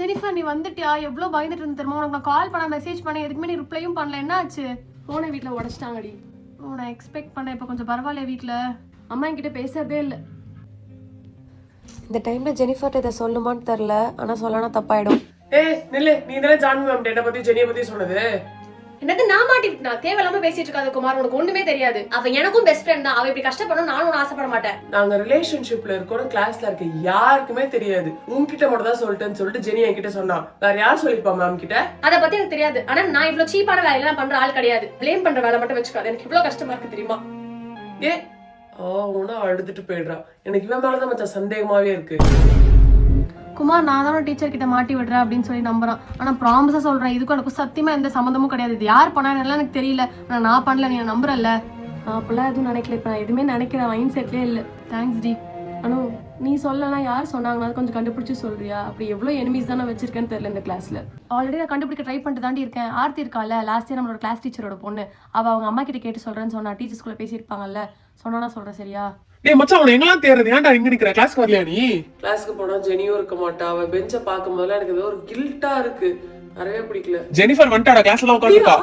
Jennifer நீ வந்துட்டியா? எவ்வளவு பயந்துட்டு இருந்த தெரியுமா? உனக்கு நான் கால் பண்ண மெசேஜ் பண்ண எதுக்குமே நீ ரிப்ளையும் பண்ணல. என்ன ஆச்சு? போனை வீட்டில் உடச்சிட்டாங்கடி. நான் எக்ஸ்பெக்ட் பண்ணேன். இப்போ கொஞ்சம் பரவாயில்ல. வீட்டில் அம்மா என்கிட்ட பேசுறதே இல்லை. இந்த டைம்ல ஜெனிஃபர்ட்ட இதை சொல்லுமான்னு தெரியல, ஆனா சொல்லனா தப்பாயிடும். நில்லு, நீ தானே ஜான்வி மேம் என்ன பத்தி ஜெனியை பத்தி சொன்னது? என்னது நான் மாட்டிவிட்டா? தேவையில்லாம பேசிட்டு இருக்காது குமார், உனக்கு ஒண்ணுமே தெரியாது. அவ எனக்கும் பெஸ்ட் ஃப்ரெண்ட் தான். அவ இப்படி கஷ்டப்படணும் நானும் ஆசைப்பட மாட்டேன். நாங்க ரிலேஷன்ஷிப்ல இருக்கோம், கிளாஸ்ல இருக்க யாருக்குமே தெரியாது. உன்கிட்ட மட்டும் தான் சொல்லிட்டேன்னு சொல்லிட்டு ஜெனி என்கிட்ட சொன்னா. வேற யார் சொல்லிருப்பா மேம் கிட்ட? அத பத்தி எனக்கு தெரியாது. ஆனா நான் இவ்வளவு சீப்பான வேலை எல்லாம் பண்ற ஆள் கிடையாது. ப்ளேம் பண்ற வேலை மட்டும் வச்சுக்காது. எனக்கு இவ்வளவு கஷ்டமா இருக்கு தெரியுமா? உன அழுதுட்டு போயிடுறா. எனக்கு இவன் மேலதான் மச்சான் சந்தேகமாவே இருக்கு. குமார் நான் தான் டீச்சர் கிட்ட மாட்டி விடுறேன் அப்படின்னு சொல்லி நம்புறான். ஆனா ப்ராமிஸா சொல்றேன், இதுக்கும் எனக்கு சத்தியமா எந்த சம்மந்தமும் கிடையாது. இது யார் பண்ணான்னு எனக்கு தெரியல. நான் பண்ணல, நீ நம்புறல்ல? நான் அப்பெல்லாம் எதுவும் நினைக்கல. இப்ப நான் எதுவுமே நினைக்கிறேன் மைண்ட் செட்லயே இல்லை. Thanks D. அனு நீ சொல்லனா யார் சொன்னாங்கன்னா கொஞ்சம் கண்டுபிடிச்சு சொல்றியா? அப்படி எவ்வளவு எனிமீஸ் தானே வச்சிருக்கேன்னு தெரியல இந்த கிளாஸ்ல. ஆல்ரெடி நான் கண்டுபிடிக்க ட்ரை பண்ணிட்டு தாண்டி இருக்கேன். ஆர்த்தி இருக்கால, லாஸ்ட் இயர் நம்மளோட கிளாஸ் டீச்சரோட பொண்ணு, அவங்க அம்மா கிட்ட கேட்டு சொல்றேன்னு சொன்னா. டீச்சர்ஸ் கூட பேசியிருப்பாங்கல்ல, சொன்னா சொல்றேன் சரியா? டேய் மச்சான், உன எங்கலாம் தேடுறது? ஏன்டா இங்க நிக்கிற? கிளாஸ்க்கு வரலையா நீ? கிளாஸ்க்கு போனா ஜெனியும் இருக்க மாட்டா. அவ பெஞ்ச பாக்கும்போதெல்லாம் எனக்கு ஏதோ ஒரு கில்ட்டா இருக்கு. வரவே பிடிக்கல. ஜெனிஃபர் வந்துட்டாடா, கிளாஸ்ல தான் உட்கார்ந்திருக்கா.